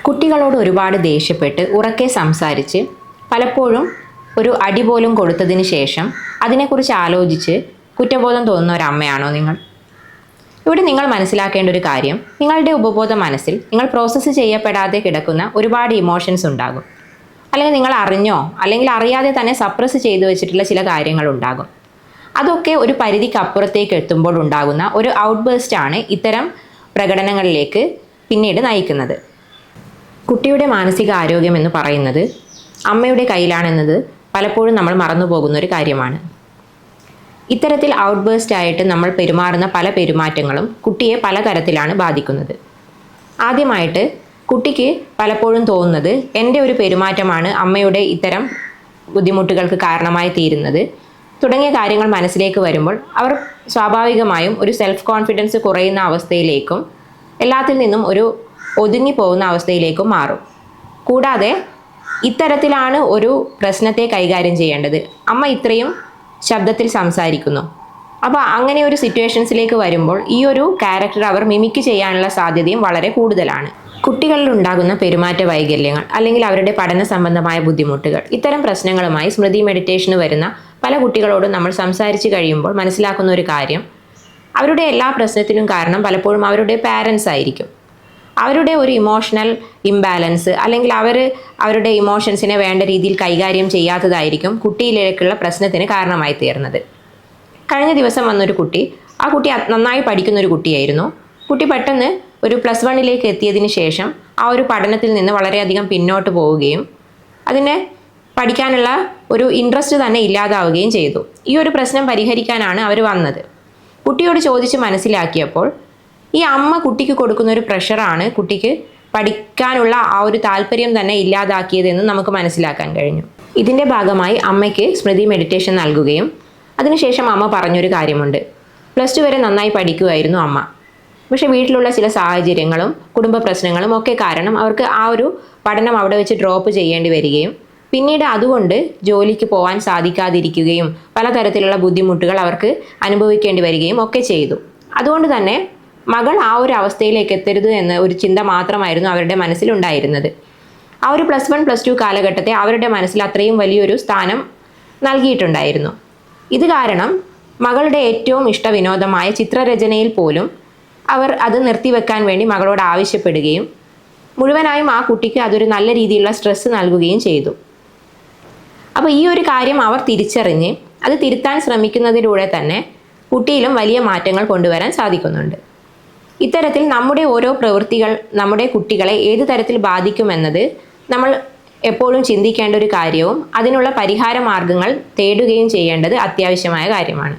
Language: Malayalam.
കുട്ടികളോട് ഒരുപാട് ദേഷ്യപ്പെട്ട് ഉറക്കെ സംസാരിച്ച് പലപ്പോഴും ഒരു അടി പോലും കൊടുത്തതിന് ശേഷം അതിനെക്കുറിച്ച് ആലോചിച്ച് കുറ്റബോധം തോന്നുന്ന ഒരമ്മയാണോ നിങ്ങൾ? ഇവിടെ നിങ്ങൾ മനസ്സിലാക്കേണ്ട ഒരു കാര്യം, നിങ്ങളുടെ ഉപബോധ മനസ്സിൽ നിങ്ങൾ പ്രോസസ്സ് ചെയ്യപ്പെടാതെ കിടക്കുന്ന ഒരുപാട് ഇമോഷൻസ് ഉണ്ടാകും. അല്ലെങ്കിൽ നിങ്ങൾ അറിഞ്ഞോ അല്ലെങ്കിൽ അറിയാതെ തന്നെ സപ്രസ് ചെയ്തു വെച്ചിട്ടുള്ള ചില കാര്യങ്ങളുണ്ടാകും. അതൊക്കെ ഒരു പരിധിക്ക് അപ്പുറത്തേക്ക് എത്തുമ്പോൾ ഉണ്ടാകുന്ന ഒരു ഔട്ട്ബേസ്റ്റ് ആണ് ഇത്തരം പ്രകടനങ്ങളിലേക്ക് പിന്നീട് നയിക്കുന്നത്. കുട്ടിയുടെ മാനസിക ആരോഗ്യം എന്ന് പറയുന്നത് അമ്മയുടെ കയ്യിലാണെന്നത് പലപ്പോഴും നമ്മൾ മറന്നു പോകുന്ന ഒരു കാര്യമാണ്. ഇത്തരത്തിൽ ഔട്ട്ബേസ്റ്റ് ആയിട്ട് നമ്മൾ പെരുമാറുന്ന പല പെരുമാറ്റങ്ങളും കുട്ടിയെ പല തരത്തിലാണ് ബാധിക്കുന്നത്. ആദ്യമായിട്ട് കുട്ടിക്ക് പലപ്പോഴും തോന്നുന്നത് എൻ്റെ ഒരു പെരുമാറ്റമാണ് അമ്മയുടെ ഇത്തരം ബുദ്ധിമുട്ടുകൾക്ക് കാരണമായി തീരുന്നത് തുടങ്ങിയ കാര്യങ്ങൾ മനസ്സിലേക്ക് വരുമ്പോൾ അവർ സ്വാഭാവികമായും ഒരു സെൽഫ് കോൺഫിഡൻസ് കുറയുന്ന അവസ്ഥയിലേക്കും എല്ലാത്തിൽ നിന്നും ഒരു ഒതുങ്ങിപ്പോകുന്ന അവസ്ഥയിലേക്കും മാറും. കൂടാതെ ഇത്തരത്തിലാണ് ഒരു പ്രശ്നത്തെ കൈകാര്യം ചെയ്യേണ്ടത്. അമ്മ ഇത്രയും ശബ്ദത്തിൽ സംസാരിക്കുന്നു. അപ്പോൾ അങ്ങനെ ഒരു സിറ്റുവേഷൻസിലേക്ക് വരുമ്പോൾ ഈ ഒരു ക്യാരക്ടർ അവർ മിമിക്ക് ചെയ്യാനുള്ള സാധ്യതയും വളരെ കൂടുതലാണ്. കുട്ടികളിൽ ഉണ്ടാകുന്ന പെരുമാറ്റ വൈകല്യങ്ങൾ അല്ലെങ്കിൽ അവരുടെ പഠന സംബന്ധമായ ബുദ്ധിമുട്ടുകൾ, ഇത്തരം പ്രശ്നങ്ങളുമായി സ്മൃതി മെഡിറ്റേഷന് വരുന്ന പല കുട്ടികളോടും നമ്മൾ സംസാരിച്ച് കഴിയുമ്പോൾ മനസ്സിലാക്കുന്ന ഒരു കാര്യം, അവരുടെ എല്ലാ പ്രശ്നത്തിനും കാരണം പലപ്പോഴും അവരുടെ പാരൻസ് ആയിരിക്കും. അവരുടെ ഒരു ഇമോഷണൽ ഇംബാലൻസ് അല്ലെങ്കിൽ അവരുടെ ഇമോഷൻസിനെ വേണ്ട രീതിയിൽ കൈകാര്യം ചെയ്യാത്തതായിരിക്കും കുട്ടിയിലേക്കുള്ള പ്രശ്നത്തിന് കാരണമായി തീർന്നത്. കഴിഞ്ഞ ദിവസം വന്നൊരു കുട്ടി, ആ കുട്ടി നന്നായി പഠിക്കുന്നൊരു കുട്ടിയായിരുന്നു. കുട്ടി പെട്ടെന്ന് ഒരു +1 എത്തിയതിന് ശേഷം ആ ഒരു പഠനത്തിൽ നിന്ന് വളരെയധികം പിന്നോട്ട് പോവുകയും അതിനെ പഠിക്കാനുള്ള ഒരു ഇൻട്രസ്റ്റ് തന്നെ ഇല്ലാതാവുകയും ചെയ്തു. ഈ ഒരു പ്രശ്നം പരിഹരിക്കാനാണ് അവർ വന്നത്. കുട്ടിയോട് ചോദിച്ച് മനസ്സിലാക്കിയപ്പോൾ ഈ അമ്മ കുട്ടിക്ക് കൊടുക്കുന്ന ഒരു പ്രഷറാണ് കുട്ടിക്ക് പഠിക്കാനുള്ള ആ ഒരു താല്പര്യം തന്നെ ഇല്ലാതാക്കിയതെന്ന് നമുക്ക് മനസ്സിലാക്കാൻ കഴിഞ്ഞു. ഇതിൻ്റെ ഭാഗമായി അമ്മയ്ക്ക് സ്മൃതി മെഡിറ്റേഷൻ നൽകുകയും അതിനുശേഷം അമ്മ പറഞ്ഞൊരു കാര്യമുണ്ട്. +2 വരെ നന്നായി പഠിക്കുമായിരുന്നു അമ്മ. പക്ഷേ വീട്ടിലുള്ള ചില സാഹചര്യങ്ങളും കുടുംബ പ്രശ്നങ്ങളും ഒക്കെ കാരണം അവർക്ക് ആ ഒരു പഠനം അവിടെ വെച്ച് ഡ്രോപ്പ് ചെയ്യേണ്ടി വരികയും പിന്നീട് അതുകൊണ്ട് ജോലിക്ക് പോകാൻ സാധിക്കാതിരിക്കുകയും പലതരത്തിലുള്ള ബുദ്ധിമുട്ടുകൾ അവർക്ക് അനുഭവിക്കേണ്ടി വരികയും ഒക്കെ ചെയ്തു. അതുകൊണ്ട് തന്നെ മകൾ ആ ഒരു അവസ്ഥയിലേക്ക് എത്തരുത് എന്ന ഒരു ചിന്ത മാത്രമായിരുന്നു അവരുടെ മനസ്സിലുണ്ടായിരുന്നത്. ആ ഒരു +1 +2 കാലഘട്ടത്തെ അവരുടെ മനസ്സിൽ അത്രയും വലിയൊരു സ്ഥാനം നൽകിയിട്ടുണ്ടായിരുന്നു. ഇത് കാരണം മകളുടെ ഏറ്റവും ഇഷ്ടവിനോദമായ ചിത്രരചനയിൽ പോലും അവർ അത് നിർത്തിവെക്കാൻ വേണ്ടി മകളോട് ആവശ്യപ്പെടുകയും മുഴുവനായും ആ കുട്ടിക്ക് അതൊരു നല്ല രീതിയിലുള്ള സ്ട്രെസ്സ് നൽകുകയും ചെയ്തു. അപ്പോൾ ഈ ഒരു കാര്യം അവർ തിരിച്ചറിഞ്ഞ് അത് തിരുത്താൻ ശ്രമിക്കുന്നതിലൂടെ തന്നെ കുട്ടിയിലും വലിയ മാറ്റങ്ങൾ കൊണ്ടുവരാൻ സാധിക്കുന്നുണ്ട്. ഇത്തരത്തിൽ നമ്മുടെ ഓരോ പ്രവൃത്തികൾ നമ്മുടെ കുട്ടികളെ ഏത് തരത്തിൽ ബാധിക്കുമെന്നത് നമ്മൾ എപ്പോഴും ചിന്തിക്കേണ്ട ഒരു കാര്യവും അതിനുള്ള പരിഹാര മാർഗങ്ങൾ തേടുകയും ചെയ്യേണ്ടത് അത്യാവശ്യമായ കാര്യമാണ്.